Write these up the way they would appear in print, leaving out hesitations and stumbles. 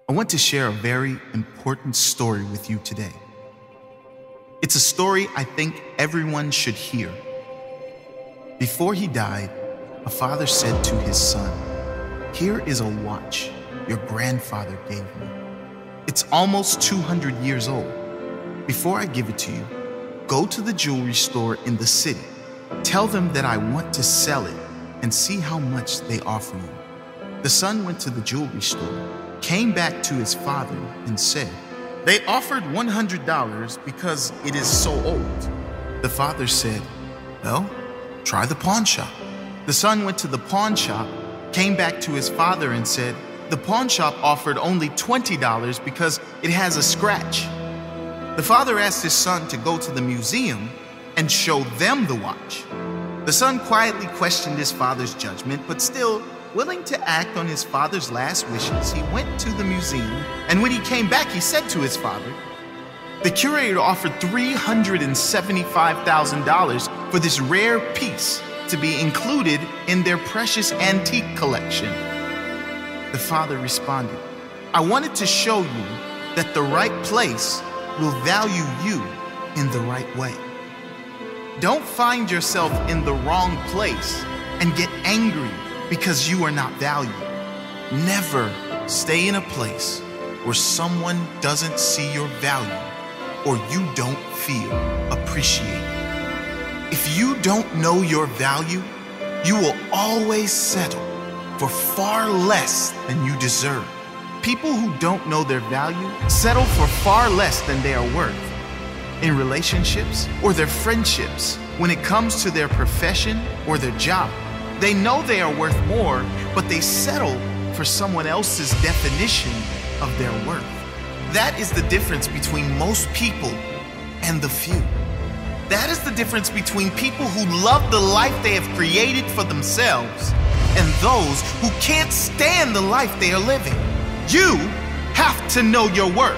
I want to share a very important story with you today. It's a story I think everyone should hear. Before he died, a father said to his son, "Here is a watch your grandfather gave me. It's almost 200 years old. Before I give it to you, go to the jewelry store in the city. Tell them that I want to sell it and see how much they offer you." The son went to the jewelry store, came back to his father and said, "They offered $100 because it is so old." The father said, "Well, try the pawn shop." The son went to the pawn shop, came back to his father and said, "The pawn shop offered only $20 because it has a scratch." The father asked his son to go to the museum and show them the watch. The son quietly questioned his father's judgment, but still willing to act on his father's last wishes, he went to the museum, and when he came back, he said to his father, "The curator offered $375,000 for this rare piece to be included in their precious antique collection." The father responded, "I wanted to show you that the right place will value you in the right way. Don't find yourself in the wrong place and get angry because you are not valued. Never stay in a place where someone doesn't see your value or you don't feel appreciated. If you don't know your value, you will always settle for far less than you deserve. People who don't know their value settle for far less than they are worth. In relationships or their friendships, when it comes to their profession or their job, they know they are worth more, but they settle for someone else's definition of their worth. That is the difference between most people and the few. That is the difference between people who love the life they have created for themselves and those who can't stand the life they are living. You have to know your worth.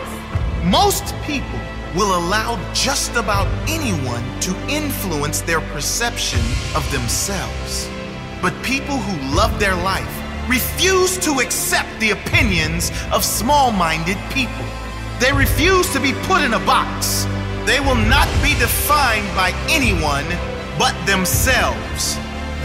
Most people will allow just about anyone to influence their perception of themselves. But people who love their life refuse to accept the opinions of small-minded people. They refuse to be put in a box. They will not be defined by anyone but themselves.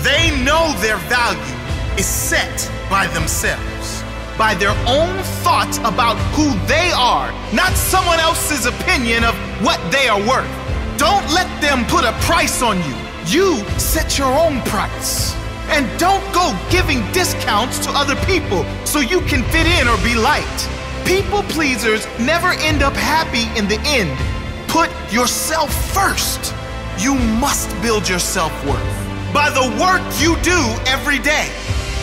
They know their value is set by themselves, by their own thoughts about who they are, not someone else's opinion of what they are worth. Don't let them put a price on you. You set your own price. And don't go giving discounts to other people so you can fit in or be liked. People pleasers never end up happy in the end. Put yourself first. You must build your self-worth by the work you do every day.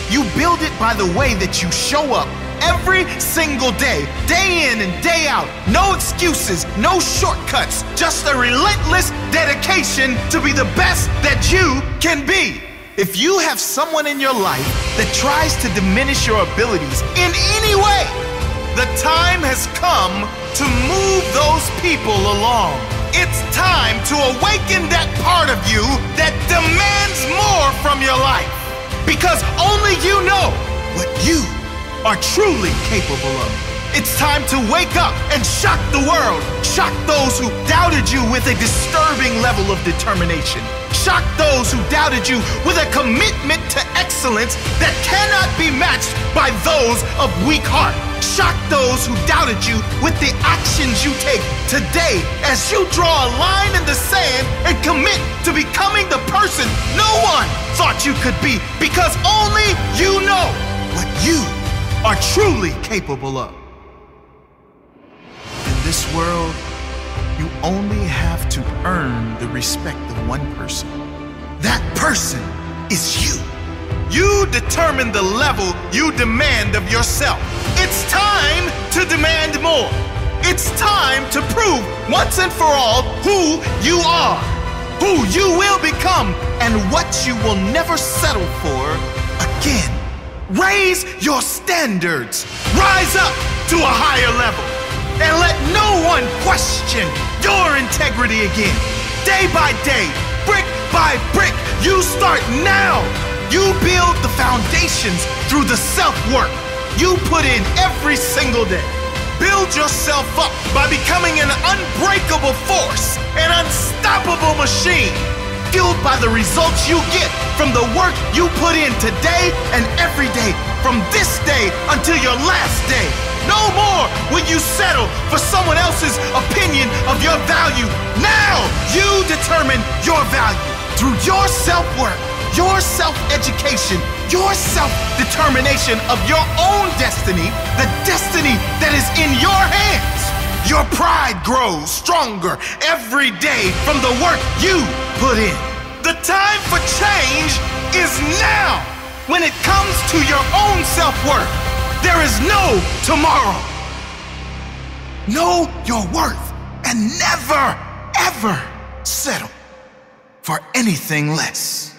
You build it by the way that you show up every single day, day in and day out. No excuses, no shortcuts, just a relentless dedication to be the best that you can be. If you have someone in your life that tries to diminish your abilities in any way, the time has come to move those people along. It's time to awaken that part of you that demands more from your life, because only you know what you are truly capable of. It's time to wake up and shock the world. Shock those who doubted you with a disturbing level of determination. Shock those who doubted you with a commitment to excellence that cannot be matched by those of weak heart. Shock those who doubted you with the actions you take today as you draw a line in the sand and commit to becoming the person no one thought you could be, because only you know what you are truly capable of. In this world, you only have to earn the respect of one person. That person is you. You determine the level you demand of yourself. It's time to demand more. It's time to prove once and for all who you are, who you will become, and what you will never settle for again. Raise your standards. Rise up to a higher level. And let no one question your integrity again. Day by day, brick by brick, you start now. You build the foundations through the self-work. you put in every single day. Build yourself up by becoming an unbreakable force, an unstoppable machine, fueled by the results you get from the work you put in today and every day, from this day until your last day. No more will you settle for someone else's opinion of your value. Now you determine your value through your self-work, your self-education, your self-determination of your own destiny, the destiny that is in your hands. Your pride grows stronger every day from the work you put in. The time for change is now. When it comes to your own self-worth, there is no tomorrow. Know your worth and never, ever settle for anything less.